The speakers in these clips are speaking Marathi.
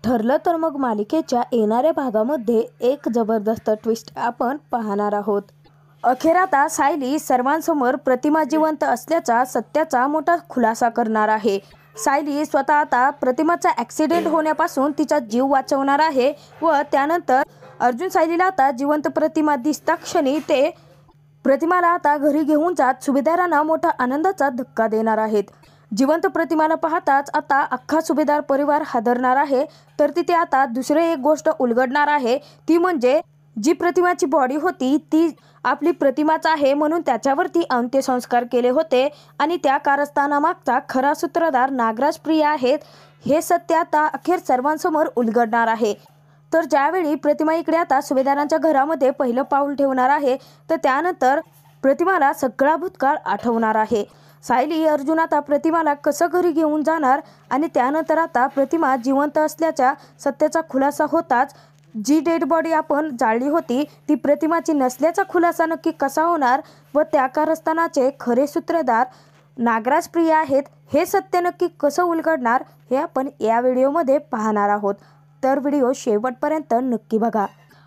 ठरलं तर मग मालिकेच्या येणाऱ्या भागामध्ये एक जबरदस्त ट्विस्ट आपण पाहणार आहोत। अखेर आता सायली सर्वांसमोर प्रतिमा जिवंत असल्याचा सत्याचा मोठा खुलासा करणार आहे। सायली स्वतः आता प्रतिमाचा ॲक्सिडेंट होण्यापासून तिचा जीव वाचवणार आहे व त्यानंतर अर्जुन सायलीला आता जिवंत प्रतिमा दिसता क्षणी ते प्रतिमाला आता घरी घेऊन जात सुभेदारांना मोठा आनंदाचा धक्का देणार आहेत। जिवंत प्रतिमाला पाहताच आता अख्खा सुभेदार परिवार हादरणार आहे। तर तिथे आता दुसरी एक गोष्ट उलगडणार आहे, ती म्हणजे जी प्रतिमाची बॉडी होती ती आपली प्रतिमाच आहे म्हणून त्याच्यावरती अंत्यसंस्कार केले होते आणि त्या कारस्थानामागचा खरा सूत्रधार नागराज प्रिया आहेत, हे सत्य आता अखेर सर्वांसमोर उलगडणार आहे। तर ज्यावेळी प्रतिमा इकडे आता सुभेदारांच्या घरामध्ये पहिलं पाऊल ठेवणार आहे तर त्यानंतर प्रतिमाला सगळा भूतकाळ आठवणार आहे। सायली अर्जुन आता प्रतिमाला कसं घरी घेऊन जाणार आणि त्यानंतर आता प्रतिमा जिवंत असल्याच्या सत्याचा खुलासा होताच जी डेड बॉडी आपण जाळली होती ती प्रतिमाची नसल्याचा खुलासा नक्की कसा होणार व त्या कारस्थानाचे खरे सूत्रधार नागराज प्रिया आहेत, हे सत्य नक्की कसं उलगडणार हे आपण या व्हिडिओमध्ये पाहणार आहोत। तर व्हिडिओ शेवटपर्यंत नक्की बघा।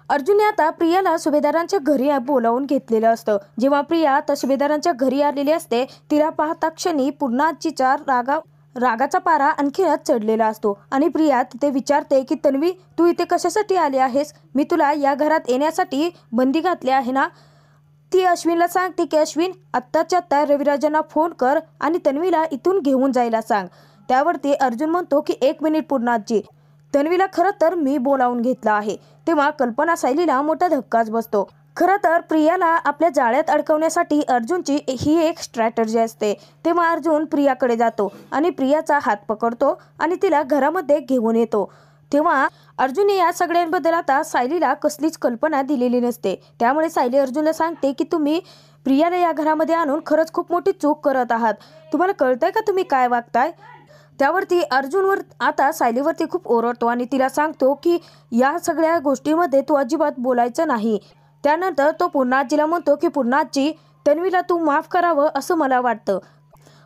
अर्जुनने आता प्रियाला सुभेदारांच्या घरी बोलावून घेतलेलं असतं। जेव्हा प्रिया आता सुभेदारांच्या घरी आलेली असते तिला पाहता क्षणी पुन्हा तिच्या रागाचा पारा आणखीनच चढलेला असतो आणि प्रिया तिथे विचारते की तन्वी, तू इथे कशासाठी आली आहेस? मी तुला या घरात येण्यासाठी बंदी घातली आहे ना? ती अश्विनला सांगते की अश्विन, आत्ताच्या आत्ता रविराजांना फोन कर आणि तन्वीला इथून घेऊन जायला सांग। त्यावरती अर्जुन म्हणतो की 1 मिनिट पूर्णाजी, तन्वीला खरं तर मी बोलावून घेतलं आहे। तेव्हा कल्पना सायलीला मोठा धक्काच बसतो। खरं तर प्रियाला आपल्या जाळ्यात अडकवण्यासाठी अर्जुनची ही एक स्ट्रॅटर्जी असते। तेव्हा अर्जुन प्रियाकडे जातो आणि प्रियाचा हात पकडतो आणि तिला घरामध्ये घेऊन येतो। तेव्हा अर्जुनने या सगळ्यांबद्दल आता सायलीला कसलीच कल्पना दिलेली नसते। त्यामुळे सायली अर्जुनला सांगते की तुम्ही प्रियाला या घरामध्ये आणून खरंच खूप मोठी चूक करत आहात। तुम्हाला कळतंय का तुम्ही काय वागताय? त्यावरती अर्जुनवर आता सायलीवरती खूप ओरडतो आणि तिला सांगतो की या सगळ्या गोष्टीमध्ये तू अजिबात बोलायचं नाही। त्यानंतर तो पूर्णाजीला म्हणतो की पूर्णाजी, तन्वीला तू माफ करावं असं मला वाटतं।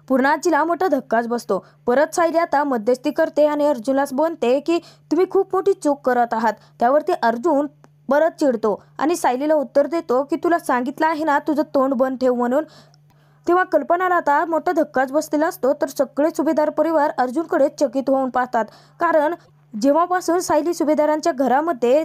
पूर्णाजीला मोठा धक्काच बसतो। परत सायली आता मध्यस्थी करते आणि अर्जुनलाच बोलते की तुम्ही खूप मोठी चूक करत आहात। त्यावरती अर्जुन परत चिडतो आणि सायलीला उत्तर देतो की तुला सांगितलं आहे ना तुझं तोंड बंद ठेव म्हणून। तेव्हा कल्पनाला आता मोठा धक्काच बसलेला असतो। तर सगळे सुभेदार परिवार अर्जुनकडे चकित होऊन पाहतात, कारण जेव्हापासून सायली सुभेदारांच्या घरामध्ये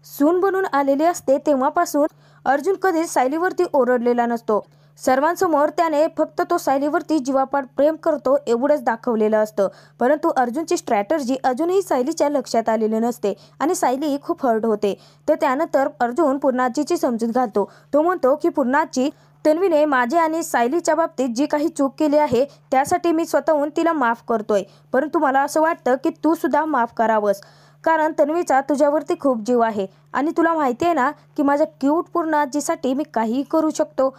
सून बनून आलेली असते तेव्हापासून अर्जुन कधीच सायलीवरती ओरडलेला नसतो। सर्वांसमोर त्याने फक्त तो सायलीवरती जीवापाड प्रेम करतो एवढंच दाखवलेलं असतं। परंतु अर्जुनची स्ट्रॅटर्जी अजूनही सायलीच्या लक्षात आलेली नसते आणि सायली खूप हर्ट होते। तर त्यानंतर अर्जुन पूर्णाजीची समजूत घालतो। तो म्हणतो की पूर्णाजी, तन्वीने माझे आणि सायलीच्या बाबतीत जी काही चूक केली आहे त्यासाठी मी स्वतःहून तिला माफ करतोय, परंतु मला असं वाटतं की तू सुद्धा माफ करावंस, कारण तन्वीचा तुझ्यावरती खूप जीव आहे आणि तुला माहिती आहे ना की माझ्या क्यूट पूर्णाजीसाठी मी काहीही करू शकतो।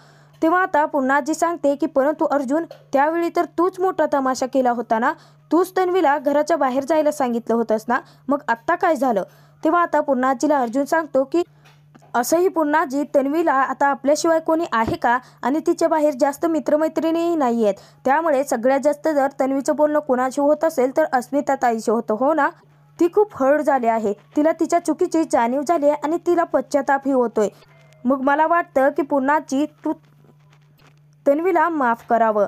तेव्हा आता पूर्णाजी सांगते की परंतु अर्जुन, त्यावेळी तर तूच मोठा तमाशा केला होता ना, तूच तन्वीला घराच्या बाहेर जायला सांगितलं होतंस ना, मग आत्ता काय झालं? तेव्हा आता पूर्णाजीला अर्जुन सांगतो की असंही पूर्णाजी, तन्वीला आता आपल्याशिवाय कोणी आहे का? आणि तिच्या बाहेर जास्त मित्रमैत्रिणीही नाही आहेत। त्यामुळे सगळ्यात जास्त जर तन्वीचं बोलणं कोणाशी होत असेल तर अस्मिता ताईशी होतं, हो ना? ती खूप हर्ट झाली आहे, तिला तिच्या चुकीची जाणीव झाली आहे आणि तिला पश्चातापही होतोय। मग मला वाटतं की पूर्णाजी, तू तन्वीला माफ करावं।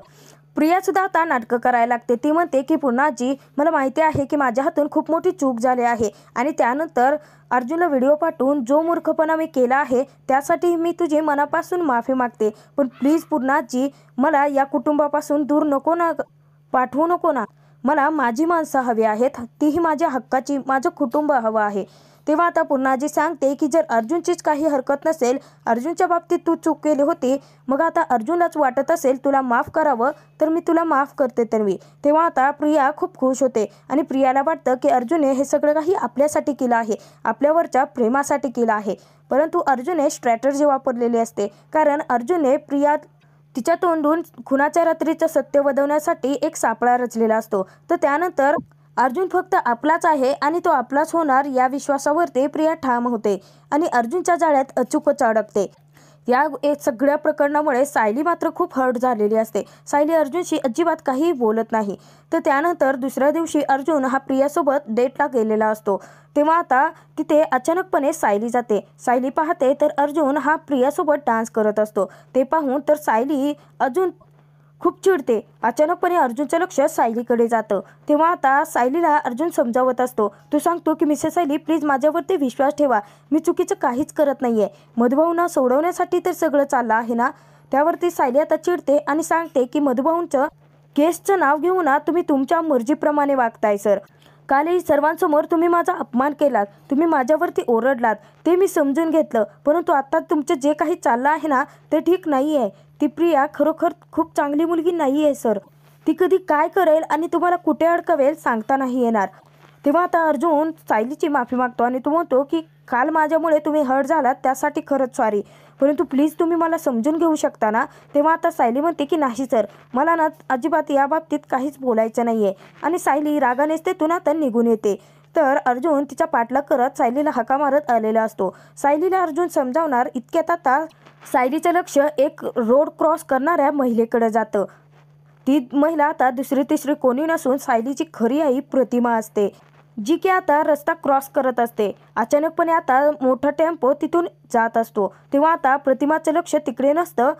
प्रिया सुद्धा आता नाटकं करायला लागते। ती म्हणते की पूर्णाजी, मला माहिती आहे की माझ्या हातून खूप मोठी चूक झाली आहे आणि त्यानंतर अर्जुनला व्हिडिओ पाठवून जो मूर्खपणा मी केला आहे त्यासाठी मी तुझी मनापासून माफी मागते। पण प्लीज पूर्णाजी, मला या कुटुंबापासून दूर नको ना, पाठवू नको ना। मला माझी माणसं हवी आहेत, तीही माझ्या हक्काची, माझं कुटुंब हवं आहे। तेव्हा आता पूर्णाजी सांगते की जर अर्जुनचीच काही हरकत नसेल, अर्जुनच्या बाबतीत तू चूक केली होती, मग आता अर्जुनलाच वाटत असेल तुला माफ करावं तर मी तुला माफ करते तन्वी। तेव्हा आता प्रिया खूप खुश होते आणि प्रियाला वाटतं की अर्जुनने हे सगळं काही आपल्यासाठी केलं आहे, आपल्यावरच्या प्रेमासाठी केलं आहे। परंतु अर्जुनने स्ट्रॅटर्जी वापरलेली असते, कारण अर्जुनने प्रिया तिच्या तोंडून खुनाच्या रात्रीचं सत्य वदवण्यासाठी एक सापळा रचलेला असतो। तर त्यानंतर अर्जुन फक्त आपलाच आहे आणि तो आपलाच होणार या विश्वासावर प्रिया ठाम होते आणि अर्जुनच्या जाळ्यात अचूकच अडकते। या सगळ्या प्रकरणामुळे सायली मात्र खूप हर्ट झालेली असते. सायली अर्जुनशी अजिबात काहीही बोलत नाही. तर त्यानंतर दुसऱ्या दिवशी अर्जुन हा प्रियासोबत डेटला गेलेला असतो. तेव्हा आता तिथे अचानकपणे सायली जाते. सायली पाहते तर अर्जुन हा प्रियासोबत डान्स करत असतो. ते पाहून तर सायली अजून खूप चिडते. अचानकपणे अर्जुनचं लक्ष सायलीकडे जातं. तेव्हा आता सायलीला अर्जुन समजावत असतो. तो सांगतो की मिसेस सायली प्लीज माझ्यावरती विश्वास ठेवा. मी चुकीचं काहीच करत नाहीये. मधुभाऊंना सोडवण्यासाठी तर सगळं चाललं आहे ना. त्यावरती सायली आता चिडते आणि सांगते की मधुभाऊंचं केसचं नाव घेऊ ना तुम्ही तुमच्या मर्जीप्रमाणे वागताय सर. कालही सर्वांसमोर तुम्ही माझा अपमान केलात. तुम्ही माझ्यावरती ओरडलात. ते मी समजून घेतलं. परंतु आता तुमचं जे काही चाललं आहे ना ते ठीक नाही आहे. ती प्रिया खरोखर खूप चांगली मुलगी नाही आहे सर. ती कधी काय करेल आणि तुम्हाला कुठे अडकवेल सांगता नाही येणार. तेव्हा आता अर्जुन सायलीची माफी मागतो आणि तो म्हणतो की काल माझ्यामुळे तुम्ही हर्ट झालात त्यासाठी खरंच सॉरी. परंतु प्लीज तुम्ही मला समजून घेऊ शकता ना. तेव्हा आता सायली म्हणते की नाही सर मला ना अजिबात या बाबतीत काहीच बोलायचं नाही आहे. आणि सायली रागानेच तेथून आता निघून येते. तर अर्जुन तिचा पाठलाग करत सायलीला हाका मारत आलेला असतो. सायलीला अर्जुन समजावणार इतक्यात आता सायलीचं लक्ष एक रोड क्रॉस करणाऱ्या महिलेकडे जातं. ती महिला आता दुसरी तिसरी कोणी नसून सायलीची खरी आई प्रतिमा असते, जी की आता रस्ता क्रॉस करत असते. अचानकपणे आता मोठा टेम्पो तिथून जात असतो. तेव्हा आता प्रतिमाचं लक्ष तिकडे नसतं.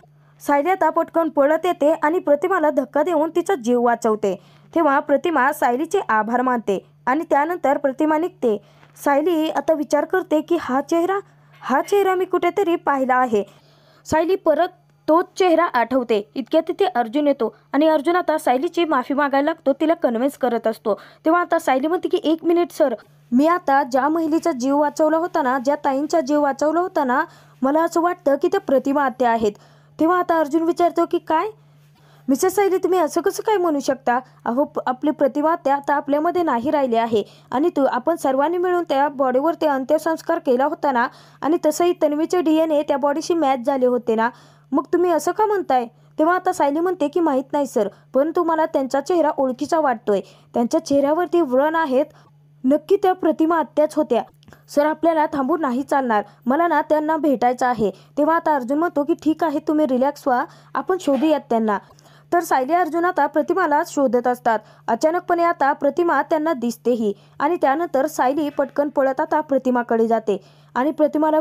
सायली आता पटकन पळत येते आणि प्रतिमाला धक्का देऊन तिचा जीव वाचवते. तेव्हा प्रतिमा सायलीचे आभार मानते आणि त्यानंतर प्रतिमा निघते. सायली आता विचार करते की हा चेहरा मी कुठेतरी पाहिला आहे. सायली परत तोच चेहरा आठवते. इतक्यात तिथे अर्जुन येतो आणि अर्जुन आता सायलीची माफी मागायला लागतो. तिला कन्व्हिन्स करत असतो. तेव्हा आता सायली म्हणते की 1 मिनिट सर, मी आता ज्या महिलेचा जीव वाचवला होता ना, ज्या ताईंचा जीव वाचवला होता ना, मला असं वाटतं की त्या प्रतिमा आत्या आहेत. तेव्हा आता अर्जुन विचारतो की काय मिसेस सायली तुम्ही असं कसं काय म्हणू शकता. अहो आपली प्रतिमा त्या आता आपल्यामध्ये नाही राहिली आहे आणि आपण सर्वांनी मिळून त्या बॉडीवर ते अंत्यसंस्कार केला होता ना आणि तसंही तन्वीचे DNA त्या बॉडीशी मॅच झाले होते ना, मग तुम्ही असं का म्हणताय. तेव्हा आता सायली म्हणते की माहीत नाही सर, परंतु मला त्यांचा चेहरा ओळखीचा वाटतोय. त्यांच्या चेहऱ्यावरती व्रण आहेत. नक्की त्या प्रतिमा आत्याच होत्या. सर आपल्याला थांबून नाही चालणार. मला ना त्यांना भेटायचं आहे. तेव्हा आता अर्जुन म्हणतो की ठीक आहे तुम्ही रिलॅक्स व्हा, आपण शोधूयात त्यांना. तर सायली अर्जुन आता प्रतिमाला शोधत असतात. अचानकपणे आता प्रतिमा त्यांना दिसतेही आणि त्यानंतर सायली पटकन पळत आता प्रतिमाकडे जाते आणि प्रतिमाला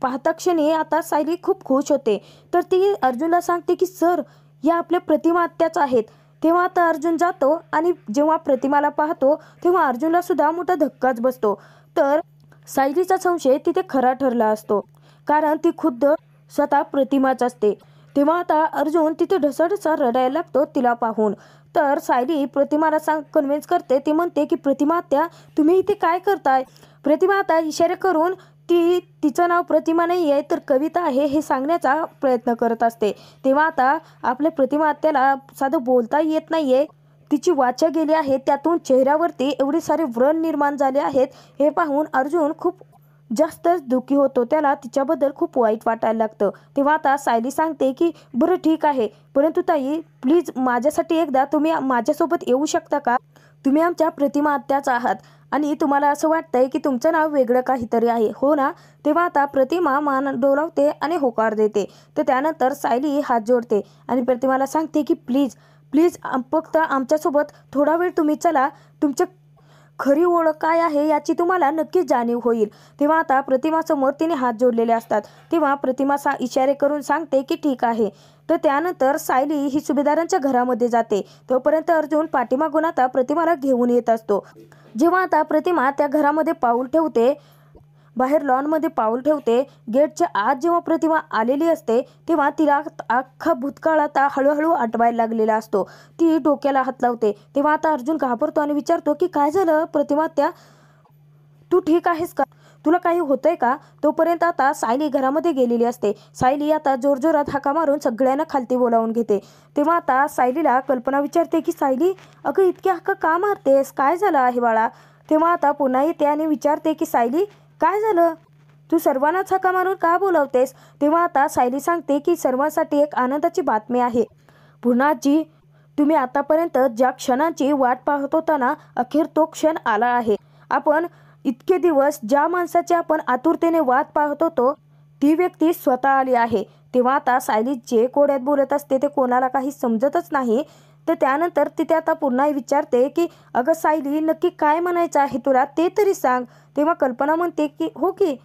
पाहता क्षणी आता सायली खूप खुश होते. तर ती अर्जुनला सांगते की सर या आपल्या प्रतिमा आत्याच आहेत. तेव्हा आता अर्जुन जातो आणि जेव्हा प्रतिमाला पाहतो तेव्हा अर्जुनला सुद्धा मोठा धक्काच बसतो. तर सायलीचा संशय तिथे खरा ठरला असतो, कारण ती खुद्द स्वतः प्रतिमाच असते. तेव्हा आता अर्जुन तिथे ढसाढसा रडायला लागतो तिला पाहून. तर सायली प्रतिमाला कन्व्हिन्स करते. ती म्हणते की प्रतिमा आत्या तुम्ही इथे काय करताय. प्रतिमा आता इशारे करून तिचं नाव प्रतिमा नाही आहे तर कविता आहे हे सांगण्याचा प्रयत्न करत असते. तेव्हा आता आपल्या प्रतिमा आत्याला साधं बोलता येत नाहीये. तिची वाचा गेली आहे. त्यातून चेहऱ्यावरती एवढे सारे व्रण निर्माण झाले आहेत. हे पाहून अर्जुन खूप जास्तच दुःखी होतो. त्याला तिच्याबद्दल खूप वाईट वाटायला लागतं. तेव्हा आता सायली सांगते की बरं ठीक आहे, परंतु ताई प्लीज माझ्यासाठी एकदा तुम्ही माझ्यासोबत येऊ शकता का. तुम्ही आमच्या प्रतिमा आत्याच आहात आणि तुम्हाला असं वाटतंय की तुमचं नाव वेगळं काहीतरी आहे हो ना. तेव्हा आता प्रतिमा मान डोलावते आणि होकार देते. तर त्यानंतर सायली हात जोडते आणि प्रतिमाला सांगते की प्लीज प्लीज फक्त आमच्यासोबत थोडा वेळ तुम्ही चला. तुमच्या खरी ओळख काय आहे याची तुम्हाला नक्कीच जाणीव होईल. तेव्हा आता प्रतिमासमोर तिने हात जोडलेले असतात. तेव्हा प्रतिमा इशारे करून सांगते की ठीक आहे. तर त्यानंतर सायली ही सुभेदारांच्या घरामध्ये जाते. तोपर्यंत अर्जुन पाठीमागून आता प्रतिमाला घेऊन येत असतो. जेव्हा आता प्रतिमा त्या घरामध्ये पाऊल ठेवते, बाहेर लॉनमध्ये पाऊल ठेवते, गेटच्या आत जेव्हा प्रतिमा आलेली असते तेव्हा तिला अख्खा भूतकाळ आता हळूहळू आठवायला लागलेला असतो. ती डोक्याला हात लावते. तेव्हा आता अर्जुन घाबरतो आणि विचारतो की काय झालं प्रतिमा त्या, तू ठीक आहेस का, तुला काही होतंय का. तोपर्यंत आता सायली घरामध्ये गेलेली असते. सायली आता जोरजोरात हाका मारून सगळ्यांना खालती बोलावून घेते. तेव्हा आता सायलीला कल्पना विचारते की सायली अगं इतकी हाका का मारतेस, काय झालं आहे बाळा. तेव्हा आता पुन्हा येते आणि विचारते की सायली काय झालं, तू सर्वांनाच हाका मारून का बोलावतेस. तेव्हा आता सायली सांगते की सर्वांसाठी एक आनंदाची बातमी आहे. पुन्हाजी तुम्ही आतापर्यंत ज्या क्षणांची वाट पाहत होता ना, अखेर तो क्षण आला आहे. आपण इतके दिवस ज्या माणसाची आपण आतुरतेने वाट पाहत होतो ती व्यक्ती स्वतः आली आहे. तेव्हा आता सायली जे कोड्यात बोलत असते ते कोणाला काही समजतच नाही. तर त्यानंतर तिथे आता पुन्हा विचारते की अगं सायली, नक्की काय म्हणायचं आहे तुला ते तरी सांग. तेव्हा कल्पना म्हणते की हो की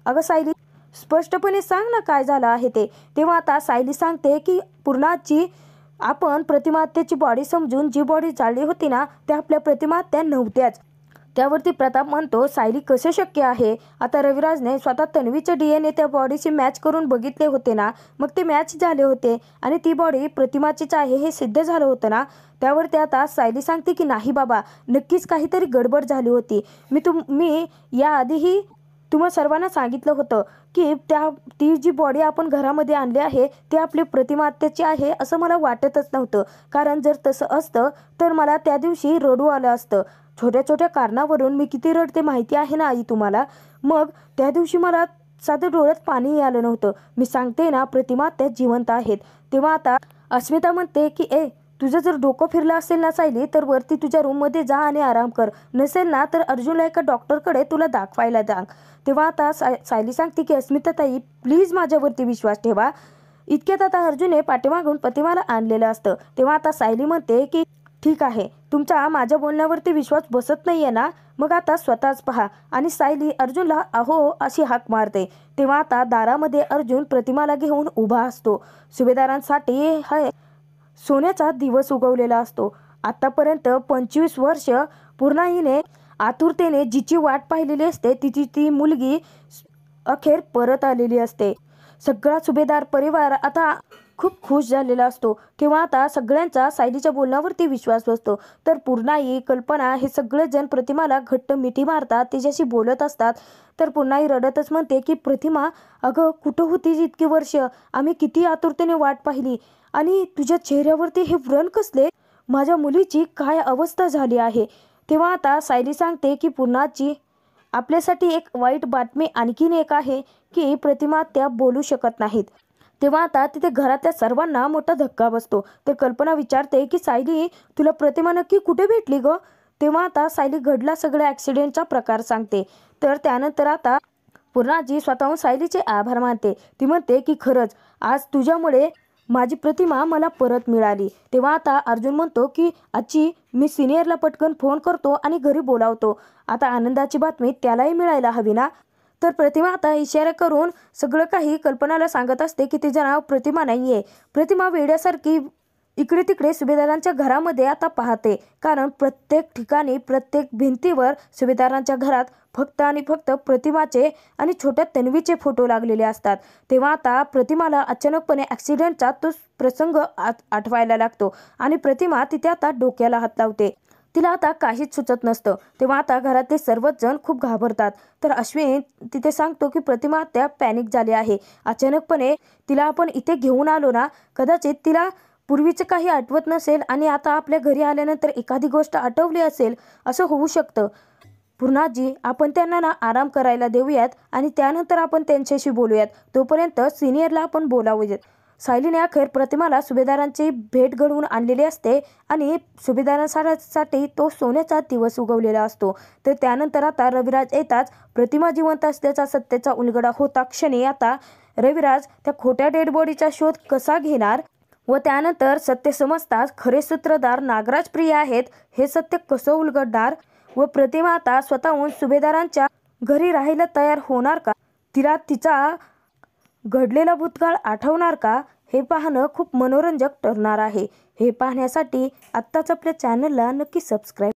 अगं सायली, स्पष्टपणे सांग ना काय झालं आहे ते. तेव्हा आता सायली सांगते की पूर्णाची आपण प्रतिमा आत्याची बॉडी समजून जी बॉडी जाळली होती ना, त्या आपल्या प्रतिमा आत्या नव्हत्याच. त्यावरती प्रताप म्हणतो सायली कसं शक्य आहे. आता रविराजने स्वतः तन्वीचे DNA त्या बॉडीशी मॅच करून बघितले होते ना, मग ते मॅच झाले होते आणि ती बॉडी प्रतिमाचीच आहे हे सिद्ध झालं होतं ना. त्यावरती आता सायली सांगते की नाही बाबा, नक्कीच काहीतरी गडबड झाली होती. मी याआधीही तुम्हा सर्वांना सांगितलं होतं की ती जी बॉडी आपण घरामध्ये आणली आहे ती आपली प्रतिमा आत्याची आहे असं मला वाटतच नव्हतं. कारण जर तसं असतं तर मला त्या दिवशी रडू आलं असतं. छोट्या छोट्या कारणावरून मी किती रडते माहिती आहे ना आई तुम्हाला. मग त्या दिवशी मला साधं डोळ्यात पाणी आलं नव्हतं. मी सांगते ना प्रतिमा आत्या जिवंत आहेत. तेव्हा आता अस्मिता म्हणते की तुझं जर डोकं फिरलं असेल ना सायली, तर वरती तुझ्या रूममध्ये जा आणि आराम कर. नसेल ना तर अर्जुनला एका डॉक्टरकडे तुला दाखवायला सांग. तेव्हा आता सायली सांगते की अस्मिता ताई प्लीज माझ्यावरती विश्वास ठेवा. इतक्यात आता अर्जुनने पाठीमागून प्रतिमाला आणलेलं असतं. तेव्हा आता सायली म्हणते की ठीक आहे, तुमचा माझ्या बोलण्यावरती विश्वास बसत नाहीये ना, मग आता स्वतःच पहा. आणि सायली अर्जुनला अहो अशी हाक मारते. तेव्हा आता दारामध्ये अर्जुन प्रतिमाला घेऊन उभा असतो. सुभेदारांसाठी हा सोन्याचा दिवस उगवलेला असतो. आतापर्यंत 25 वर्ष पूर्ण हिने आतुरतेने जिची वाट पाहिलेली असते तिची ती मुलगी अखेर परत आलेली असते. सगळा सुभेदार परिवार आता खूप खुश झालेला असतो. किंवा आता सगळ्यांचा सायलीच्या बोलण्यावरती विश्वास बसतो. तर पूर्णाई, कल्पना हे सगळेजण प्रतिमाला घट्ट मिठी मारतात, तिच्याशी बोलत असतात. तर पूर्णाई रडतच म्हणते की प्रतिमा अगं कुठं होतीस इतकी वर्ष, आम्ही किती आतुरतेने वाट पाहिली आणि तुझ्या चेहऱ्यावरती हे व्रण कसले, माझ्या मुलीची काय अवस्था झाली आहे. तेव्हा आता सायली सांगते की पूर्णाची आपल्यासाठी एक वाईट बातमी आणखीन एक आहे की प्रतिमा त्या बोलू शकत नाहीत. तेव्हा आता तिथे घरातल्या सर्वांना मोठा धक्का बसतो. तर कल्पना विचारते की सायली तुला प्रतिमा नक्की कुठे भेटली ग. तेव्हा आता सायली घडला सगळ्या ॲक्सिडेंटचा प्रकार सांगते. तर त्यानंतर आता पूर्णाजी स्वतःहून सायलीचे आभार मानते. ती म्हणते की खरंच आज तुझ्यामुळे माझी प्रतिमा मला परत मिळाली. तेव्हा आता अर्जुन म्हणतो की आजी मी सिनियरला पटकन फोन करतो आणि घरी बोलावतो. आता आनंदाची बातमी त्यालाही मिळायला हवी ना. तर प्रतिमा आता इशारा करून सगळं काही कल्पनाला सांगत असते की तिचं नाव प्रतिमा नाही आहे. प्रतिमा वेड्यासारखी इकडे तिकडे सुभेदारांच्या घरामध्ये आता पाहते. कारण प्रत्येक ठिकाणी प्रत्येक भिंतीवर सुभेदारांच्या घरात फक्त आणि फक्त प्रतिमाचे आणि छोट्या तन्वीचे फोटो लागलेले असतात. तेव्हा आता प्रतिमाला अचानकपणे ॲक्सिडेंटचा तो प्रसंग आठवायला लागतो आणि प्रतिमा तिथे आता डोक्याला हात लावते. तिला आता काहीच सुचत नसतं. तेव्हा आता घरातले सर्वच जण खूप घाबरतात. तर अश्विन तिथे सांगतो की प्रतिमा त्या पॅनिक झाली आहे. अचानकपणे तिला आपण इथे घेऊन आलो ना, कदाचित तिला पूर्वीचं काही आठवत नसेल आणि आता आपल्या घरी आल्यानंतर एखादी गोष्ट आठवली असेल, असं होऊ शकतं. पूर्णाजी आपण त्यांना ना आराम करायला देऊयात आणि त्यानंतर आपण त्यांच्याशी बोलूयात. तोपर्यंत सिनियरला आपण बोलावूयात. सायलीने अखेर प्रतिमाला सुभेदारांची भेट घडवून आणलेली असते आणि सुभेदारांसाठी तो सोन्याचा दिवस उगवलेला असतो. तर त्यानंतर आता रविराज येताच प्रतिमा जिवंत असल्याचा सत्याचा उलगडा होता क्षणी आता रविराज त्या खोट्या डेड बॉडीचा शोध कसा घेणार व त्यानंतर सत्य समजताच खरे सूत्रधार नागराज प्रिया आहेत हे सत्य कसं उलगडणार व प्रतिमा आता स्वतःहून सुभेदारांच्या घरी राहायला तयार होणार का, तिला तिचा घडलेला भूतकाळ आठवणार का, हे पाहणं खूप मनोरंजक ठरणार आहे. हे पाहण्यासाठी आत्ताच आपल्या चॅनलला नक्की सबस्क्राईब